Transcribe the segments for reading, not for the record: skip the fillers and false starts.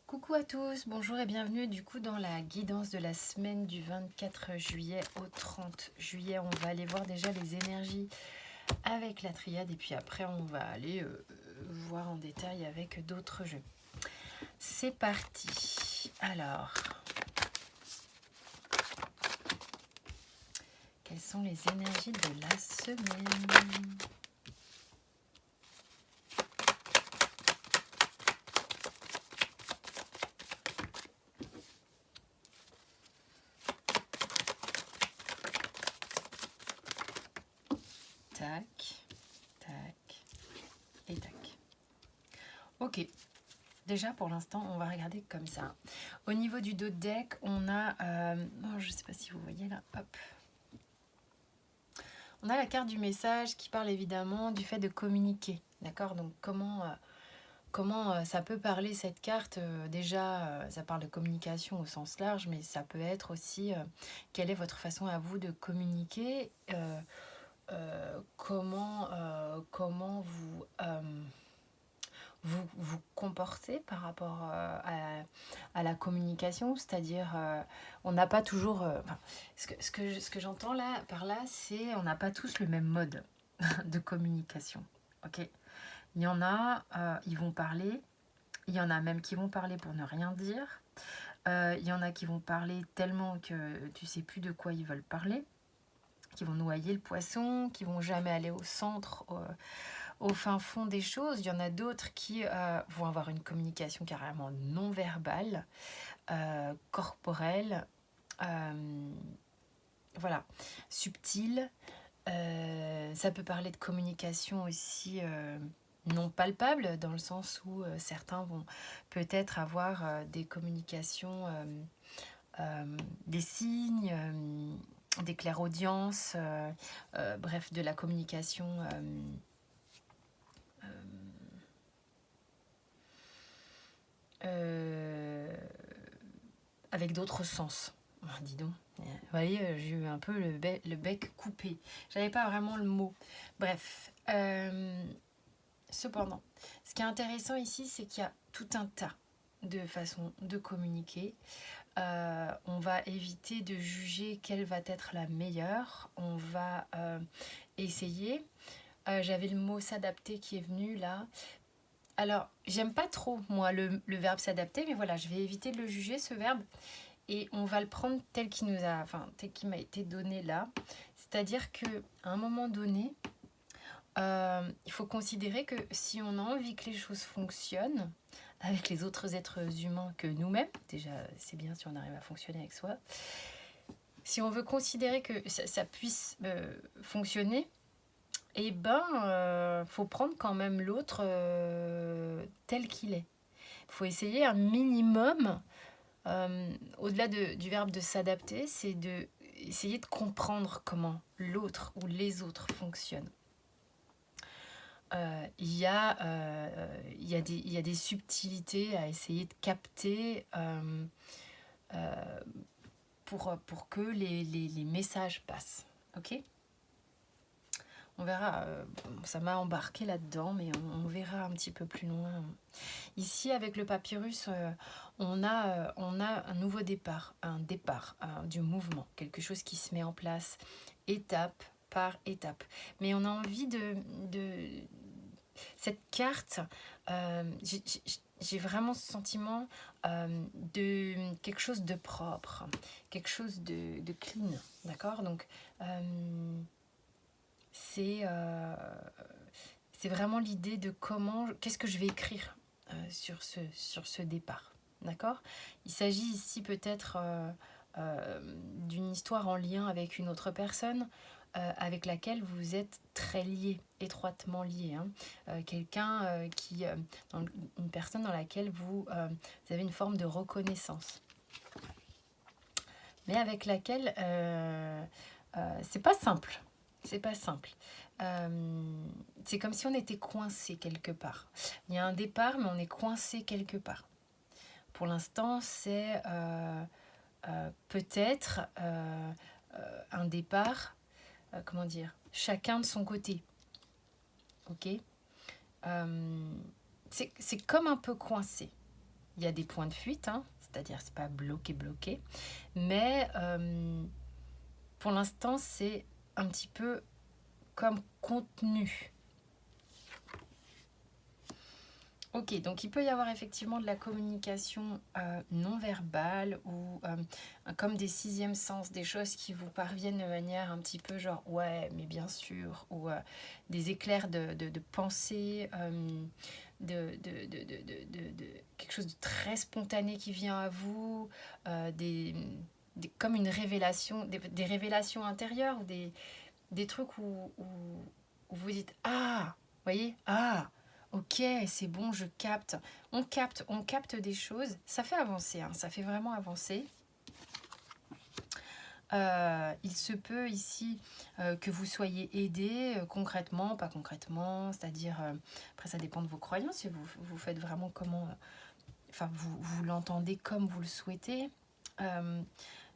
Coucou à tous, bonjour et bienvenue du coup dans la guidance de la semaine du 24 juillet au 30 juillet. On va aller voir déjà les énergies avec la triade et puis après on va aller voir en détail avec d'autres jeux. C'est parti. Alors, quelles sont les énergies de la semaine ? Tac, tac et tac. Ok, déjà pour l'instant on va regarder comme ça. Au niveau du dos de deck, on a, je ne sais pas si vous voyez là, hop. On a la carte du message qui parle évidemment du fait de communiquer, d'accord? Donc comment ça peut parler cette carte? Déjà, ça parle de communication au sens large, mais ça peut être aussi quelle est votre façon à vous de communiquer, comment vous comportez par rapport à la communication, c'est-à-dire on n'a pas toujours... ce que j'entends là, par là, c'est on n'a pas tous le même mode de communication. Ok, il y en a, ils vont parler, il y en a même qui vont parler pour ne rien dire, il y en a qui vont parler tellement que tu sais plus de quoi ils veulent parler, qui vont noyer le poisson, qui vont jamais aller au centre, au fin fond des choses. Il y en a d'autres qui vont avoir une communication carrément non verbale, corporelle, voilà, subtile. Ça peut parler de communication aussi non palpable, dans le sens où certains vont peut-être avoir des communications, des signes, des clairaudiences, bref, de la communication avec d'autres sens. Oh, dis donc, vous voyez, j'ai eu un peu le bec coupé. J'avais pas vraiment le mot. Bref, cependant, ce qui est intéressant ici, c'est qu'il y a tout un tas de façons de communiquer. On va éviter de juger quelle va être la meilleure. On va essayer. J'avais le mot s'adapter qui est venu là. Alors, j'aime pas trop, moi, le verbe s'adapter, mais voilà, je vais éviter de le juger, ce verbe, et on va le prendre tel qu'il m'a été donné là. C'est-à-dire qu'à un moment donné, il faut considérer que si on a envie que les choses fonctionnent avec les autres êtres humains que nous-mêmes, déjà, c'est bien si on arrive à fonctionner avec soi, si on veut considérer que ça puisse fonctionner, eh ben, faut prendre quand même l'autre tel qu'il est. Il faut essayer un minimum, au-delà du verbe de s'adapter, c'est de essayer de comprendre comment l'autre ou les autres fonctionnent. Il y a des subtilités à essayer de capter pour que les messages passent. Ok ? On verra, ça m'a embarqué là-dedans, mais on verra un petit peu plus loin. Ici, avec le papyrus, on a un nouveau départ, un départ du mouvement, quelque chose qui se met en place étape par étape. Mais on a envie de cette carte, j'ai vraiment ce sentiment de quelque chose de propre, quelque chose de clean, d'accord ? Donc, c'est vraiment l'idée de qu'est-ce que je vais écrire sur ce départ, d'accord ? Il s'agit ici peut-être d'une histoire en lien avec une autre personne, avec laquelle vous êtes très lié, étroitement lié. Quelqu'un une personne dans laquelle vous avez une forme de reconnaissance, mais avec laquelle c'est pas simple. C'est pas simple. C'est comme si on était coincé quelque part. Il y a un départ, mais on est coincé quelque part. Pour l'instant, c'est peut-être un départ, comment dire, chacun de son côté. Ok ? C'est comme un peu coincé. il y a des points de fuite, hein, c'est-à-dire c'est pas bloqué, mais pour l'instant c'est un petit peu comme contenu. Ok, donc il peut y avoir effectivement de la communication non verbale ou comme des sixièmes sens, des choses qui vous parviennent de manière un petit peu genre ouais, mais bien sûr, ou des éclairs de pensée, quelque chose de très spontané qui vient à vous, comme une révélation, des révélations intérieures, ou des trucs où vous dites ah, vous voyez, ah. Ok, c'est bon, je capte. On capte des choses. Ça fait avancer, hein, ça fait vraiment avancer. Il se peut ici que vous soyez aidé concrètement, pas concrètement, c'est-à-dire, après ça dépend de vos croyances, et vous faites vraiment comment, enfin vous l'entendez comme vous le souhaitez.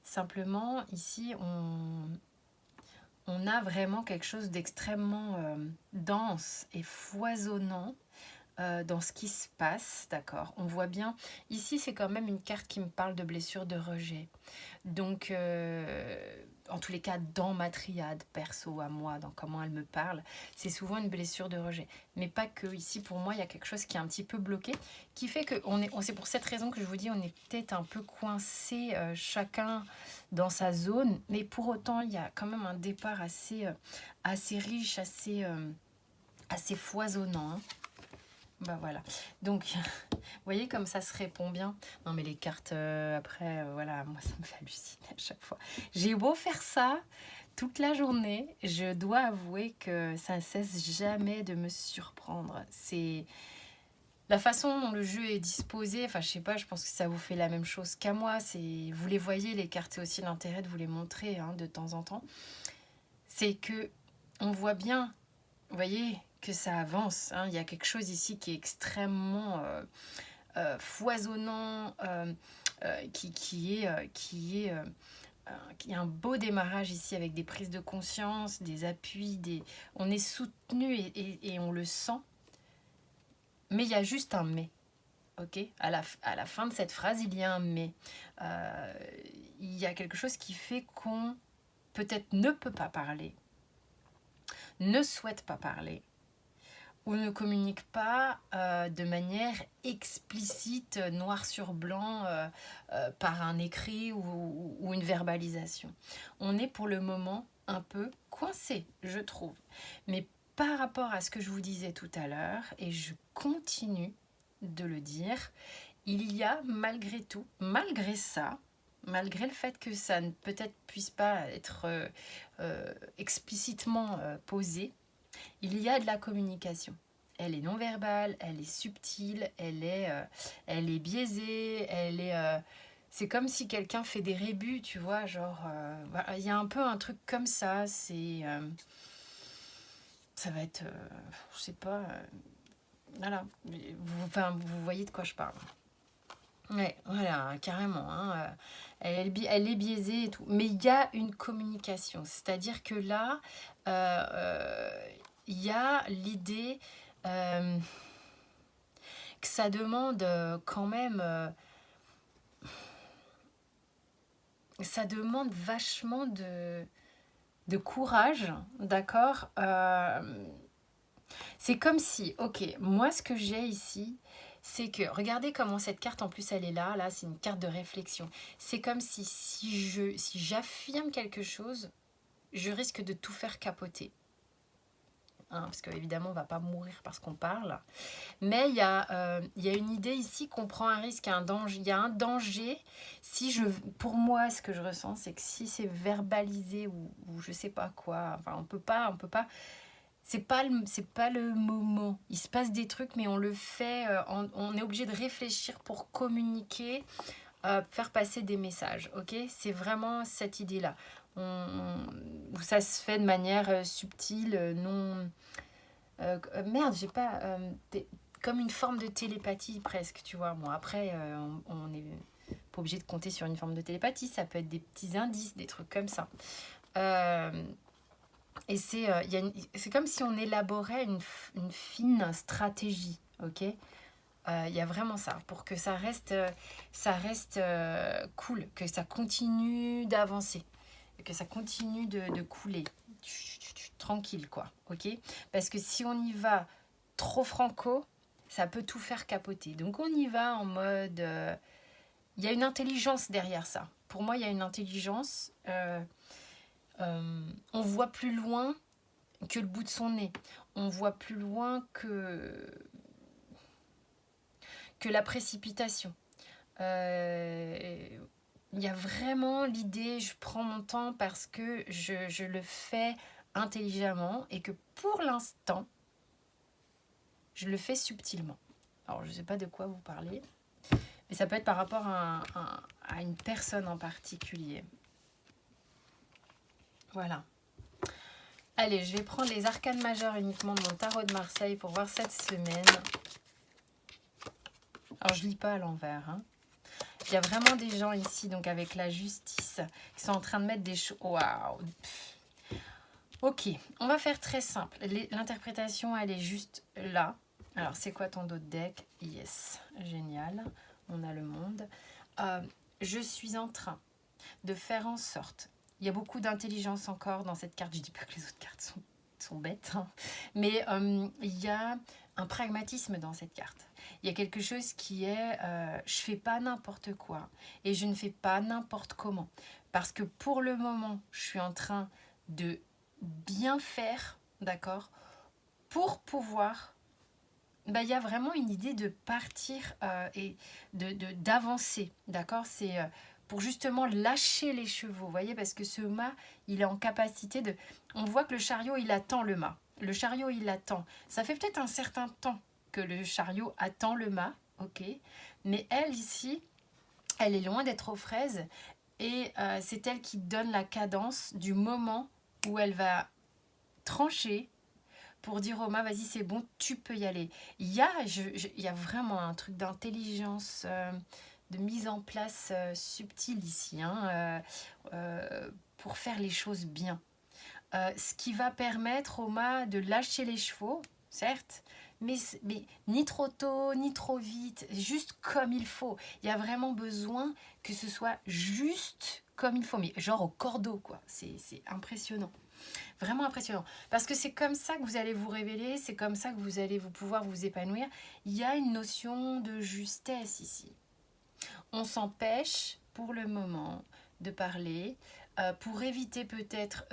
Simplement, ici, on a vraiment quelque chose d'extrêmement dense et foisonnant dans ce qui se passe, d'accord. On voit bien, ici c'est quand même une carte qui me parle de blessure de rejet. Donc, en tous les cas, dans ma triade perso à moi, dans comment elle me parle, c'est souvent une blessure de rejet. Mais pas que. Ici, pour moi, il y a quelque chose qui est un petit peu bloqué, qui fait que c'est pour cette raison que je vous dis, on est peut-être un peu coincé chacun dans sa zone, mais pour autant, il y a quand même un départ assez riche, assez foisonnant, hein. Bah voilà. Donc, vous voyez comme ça se répond bien. Non mais les cartes, après, voilà, moi ça me fait halluciner à chaque fois. J'ai beau faire ça toute la journée, je dois avouer que ça ne cesse jamais de me surprendre. C'est la façon dont le jeu est disposé, enfin je sais pas, je pense que ça vous fait la même chose qu'à moi. Vous les voyez, les cartes, c'est aussi l'intérêt de vous les montrer hein, de temps en temps. C'est que on voit bien, vous voyez, que ça avance, hein. Il y a quelque chose ici qui est extrêmement foisonnant, qui est un beau démarrage ici avec des prises de conscience, des appuis, on est soutenu et on le sent. Mais il y a juste un mais. Ok, à la fin de cette phrase, il y a un mais. Il y a quelque chose qui fait qu'on peut-être ne peut pas parler, ne souhaite pas parler, ou ne communique pas de manière explicite, noir sur blanc, par un écrit ou une verbalisation. On est pour le moment un peu coincé, je trouve. Mais par rapport à ce que je vous disais tout à l'heure, et je continue de le dire, il y a malgré tout, malgré ça, malgré le fait que ça ne peut-être puisse pas être explicitement posé, il y a de la communication. Elle est non verbale, elle est subtile, elle est biaisée, c'est comme si quelqu'un fait des rébus, tu vois, genre... il y a un peu un truc comme ça, ça va être... je sais pas... voilà, vous voyez de quoi je parle. Ouais, voilà, carrément. Hein, elle est biaisée et tout. Mais il y a une communication. C'est-à-dire que là, il y a l'idée que ça demande quand même... ça demande vachement de courage, d'accord. C'est comme si, ok, moi ce que j'ai ici, c'est que, regardez comment cette carte en plus elle est là, c'est une carte de réflexion. C'est comme si j'affirme quelque chose, je risque de tout faire capoter. Hein, parce qu'évidemment on ne va pas mourir parce qu'on parle. Mais il y a une idée ici qu'on prend un risque, un danger. Il y a un danger, pour moi ce que je ressens, c'est que si c'est verbalisé ou je sais pas quoi, enfin on peut pas... C'est pas le moment. Il se passe des trucs, mais on le fait. On est obligé de réfléchir pour communiquer, faire passer des messages. Ok, c'est vraiment cette idée-là. Où ça se fait de manière subtile, non. Merde, j'ai pas. Comme une forme de télépathie presque, tu vois. Bon, après, on n'est pas obligé de compter sur une forme de télépathie. Ça peut être des petits indices, des trucs comme ça. Et c'est comme si on élaborait une fine stratégie, ok. Il y a vraiment ça, pour que ça reste cool, que ça continue d'avancer, que ça continue de couler. Tranquille, quoi, ok? Parce que si on y va trop franco, ça peut tout faire capoter. Donc on y va en mode... il y a une intelligence derrière ça. Pour moi, il y a une intelligence. On voit plus loin que le bout de son nez. On voit plus loin que la précipitation. Il y a vraiment l'idée, je prends mon temps parce que je le fais intelligemment et que pour l'instant, je le fais subtilement. Alors, je ne sais pas de quoi vous parlez, mais ça peut être par rapport à une personne en particulier. Voilà. Allez, je vais prendre les arcanes majeures uniquement de mon tarot de Marseille pour voir cette semaine. Alors, je lis pas à l'envers. Hein. Il y a vraiment des gens ici, donc avec la justice, qui sont en train de mettre des choses... Waouh! Ok, on va faire très simple. L'interprétation, elle est juste là. Alors, c'est quoi ton dos de deck? Yes, génial. On a le monde. Je suis en train de faire en sorte... Il y a beaucoup d'intelligence encore dans cette carte. Je dis pas que les autres cartes sont bêtes, hein. Mais il y a un pragmatisme dans cette carte. Il y a quelque chose qui est je fais pas n'importe quoi et je ne fais pas n'importe comment. Parce que pour le moment, je suis en train de bien faire, d'accord, pour pouvoir... il y a vraiment une idée de partir et d'avancer, d'accord. C'est pour justement lâcher les chevaux, vous voyez, parce que ce mât, il est en capacité de... On voit que le chariot, il attend le mât. Le chariot, il attend. Ça fait peut-être un certain temps que le chariot attend le mât, ok. Mais elle, ici, elle est loin d'être aux fraises. Et c'est elle qui donne la cadence du moment où elle va trancher pour dire au mât, vas-y, c'est bon, tu peux y aller. Il y a vraiment un truc d'intelligence, de mise en place subtile ici, hein, pour faire les choses bien. Ce qui va permettre au mât de lâcher les chevaux, certes, mais ni trop tôt, ni trop vite, juste comme il faut. Il y a vraiment besoin que ce soit juste comme il faut, mais genre au cordeau, quoi. C'est impressionnant. Vraiment impressionnant. Parce que c'est comme ça que vous allez vous révéler, c'est comme ça que vous allez pouvoir vous épanouir. Il y a une notion de justesse ici. On s'empêche pour le moment de parler pour éviter peut-être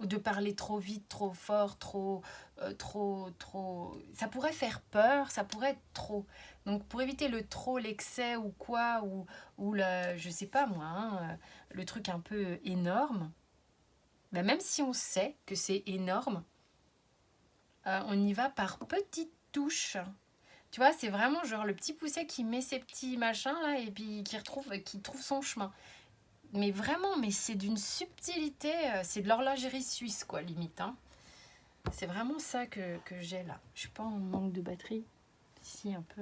de parler trop vite, trop fort, trop... Ça pourrait faire peur, ça pourrait être trop. Donc pour éviter le trop, l'excès ou quoi, ou je sais pas moi, hein, le truc un peu énorme, même si on sait que c'est énorme, on y va par petites touches. Tu vois, c'est vraiment genre le petit poucet qui met ses petits machins là et puis qui trouve son chemin. Mais vraiment, mais c'est d'une subtilité, c'est de l'horlogerie suisse quoi, limite. Hein. C'est vraiment ça que j'ai là. Je suis pas en manque de batterie. Si, un peu.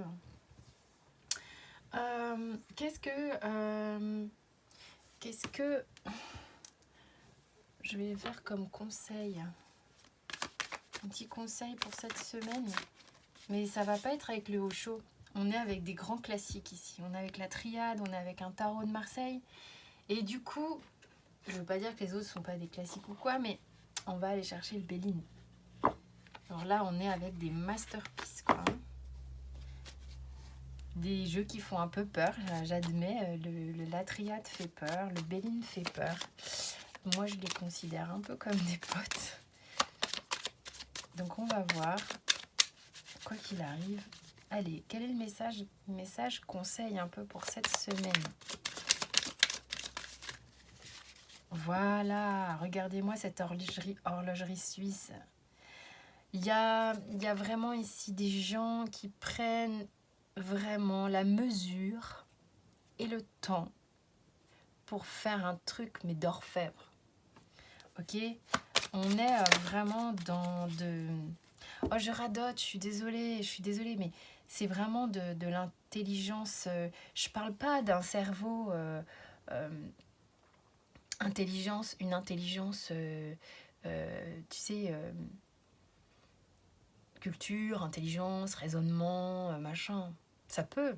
Hein. Qu'est-ce que je vais faire comme conseil? Un petit conseil pour cette semaine. Mais ça va pas être avec le haut chaud. On est avec des grands classiques ici. On est avec la triade, on est avec un tarot de Marseille. Et du coup, je veux pas dire que les autres sont pas des classiques ou quoi, mais on va aller chercher le Béline. Alors là, on est avec des masterpieces, quoi. Des jeux qui font un peu peur, j'admets. La triade fait peur, le Béline fait peur. Moi, je les considère un peu comme des potes. Donc, on va voir. Quoi qu'il arrive. Allez, quel est le message? Le message conseil un peu pour cette semaine. Voilà, regardez-moi cette horlogerie suisse. Il y a vraiment ici des gens qui prennent vraiment la mesure et le temps pour faire un truc, mais d'orfèvre. Ok? On est vraiment dans de... Oh, je radote, je suis désolée, mais c'est vraiment de l'intelligence. Je parle pas d'un cerveau... une intelligence, tu sais... culture, intelligence, raisonnement, machin. Ça peut.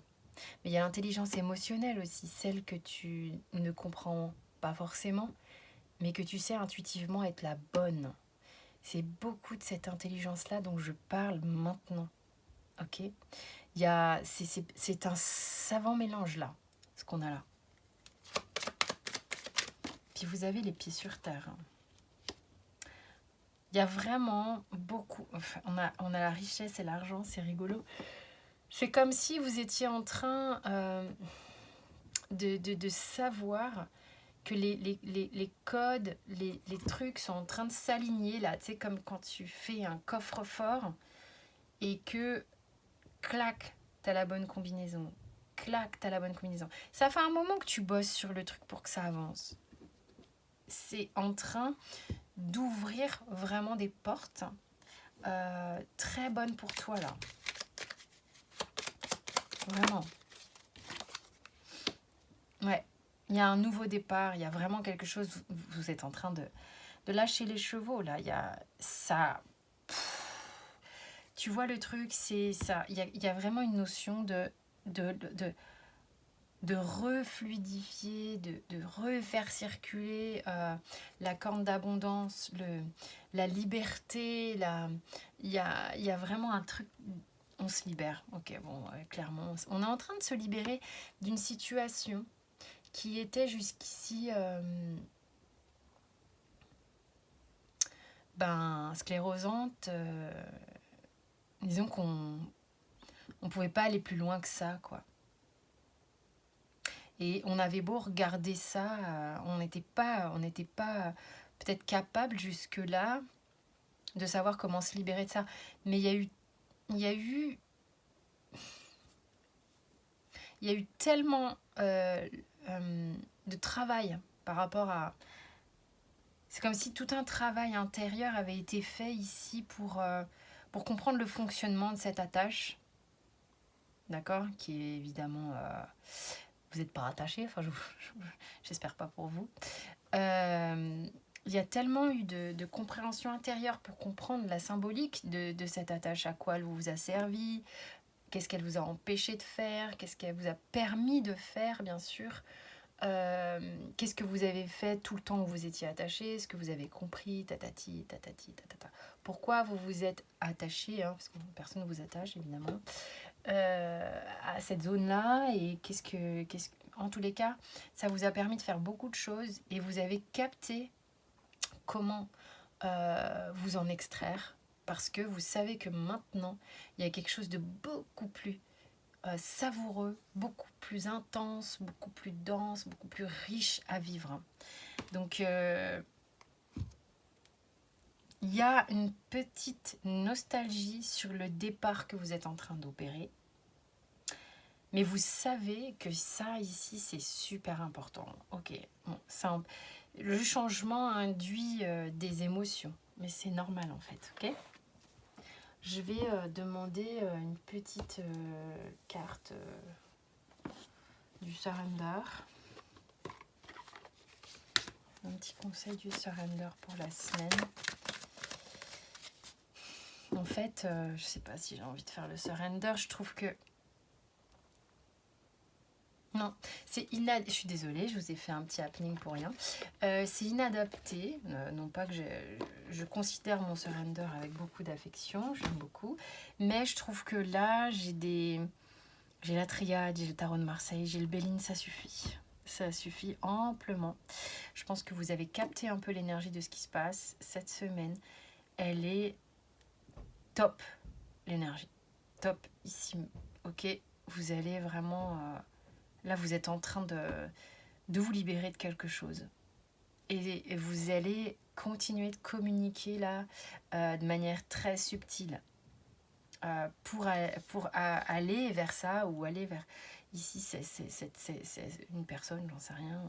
Mais il y a l'intelligence émotionnelle aussi, celle que tu ne comprends pas forcément, mais que tu sais intuitivement être la bonne. C'est beaucoup de cette intelligence-là dont je parle maintenant. Ok ? C'est un savant mélange là, ce qu'on a là. Puis vous avez les pieds sur terre. Il y a vraiment beaucoup... Enfin, on a la richesse et l'argent, c'est rigolo. C'est comme si vous étiez en train de savoir que les codes, les trucs sont en train de s'aligner là. Tu sais, comme quand tu fais un coffre-fort et que, clac, t'as la bonne combinaison. Clac, t'as la bonne combinaison. Ça fait un moment que tu bosses sur le truc pour que ça avance. C'est en train d'ouvrir vraiment des portes très bonnes pour toi là. Vraiment. Ouais. Il y a un nouveau départ, il y a vraiment quelque chose, vous êtes en train de lâcher les chevaux là. Il y a ça. Tu vois le truc, c'est ça. Il y a vraiment une notion de refluidifier, de refaire circuler la corne d'abondance, la liberté. Il y a vraiment un truc. On se libère. Ok, bon, clairement, on est en train de se libérer d'une situation qui était jusqu'ici sclérosante. Disons qu'on ne pouvait pas aller plus loin que ça, quoi. Et on avait beau regarder ça, on n'était pas peut-être capable jusque-là de savoir comment se libérer de ça. Mais il y a eu tellement de travail par rapport à... C'est comme si tout un travail intérieur avait été fait ici pour comprendre le fonctionnement de cette attache. D'accord ? Qui est évidemment... vous n'êtes pas rattaché, enfin j'espère pas pour vous. Il y a tellement eu de compréhension intérieure pour comprendre la symbolique de cette attache, à quoi elle vous a servi, qu'est-ce qu'elle vous a empêché de faire, qu'est-ce qu'elle vous a permis de faire, bien sûr. Qu'est-ce que vous avez fait tout le temps où vous étiez attaché, est-ce que vous avez compris, tatati, tatata. Pourquoi vous vous êtes attaché, hein, parce que personne ne vous attache évidemment, à cette zone-là, et en tous les cas, ça vous a permis de faire beaucoup de choses et vous avez capté comment vous en extraire, parce que vous savez que maintenant, il y a quelque chose de beaucoup plus savoureux, beaucoup plus intense, beaucoup plus dense, beaucoup plus riche à vivre. Donc, il y a une petite nostalgie sur le départ que vous êtes en train d'opérer. Mais vous savez que ça, ici, c'est super important. Ok, bon, le changement induit des émotions, mais c'est normal en fait, ok ? Je vais demander une petite carte du surrender. Un petit conseil du surrender pour la semaine. En fait, je ne sais pas si j'ai envie de faire le surrender. Je trouve que... Non, je suis désolée, je vous ai fait un petit happening pour rien. C'est inadapté, non pas que je considère mon surrender avec beaucoup d'affection, j'aime beaucoup, mais je trouve que là, j'ai la triade, j'ai le tarot de Marseille, j'ai le Béline, ça suffit amplement. Je pense que vous avez capté un peu l'énergie de ce qui se passe. Cette semaine, elle est top, l'énergie, top, ici, ok, vous allez vraiment... Là, vous êtes en train de vous libérer de quelque chose. Et vous allez continuer de communiquer là de manière très subtile pour aller vers ça, ou aller vers... Ici, c'est une personne, j'en sais rien.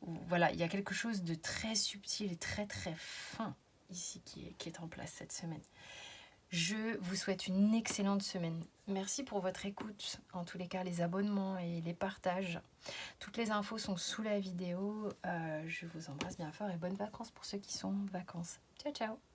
Voilà, il y a quelque chose de très subtil et très très fin ici qui est en place cette semaine. Je vous souhaite une excellente semaine. Merci pour votre écoute, en tous les cas les abonnements et les partages. Toutes les infos sont sous la vidéo. Je vous embrasse bien fort et bonnes vacances pour ceux qui sont en vacances. Ciao, ciao!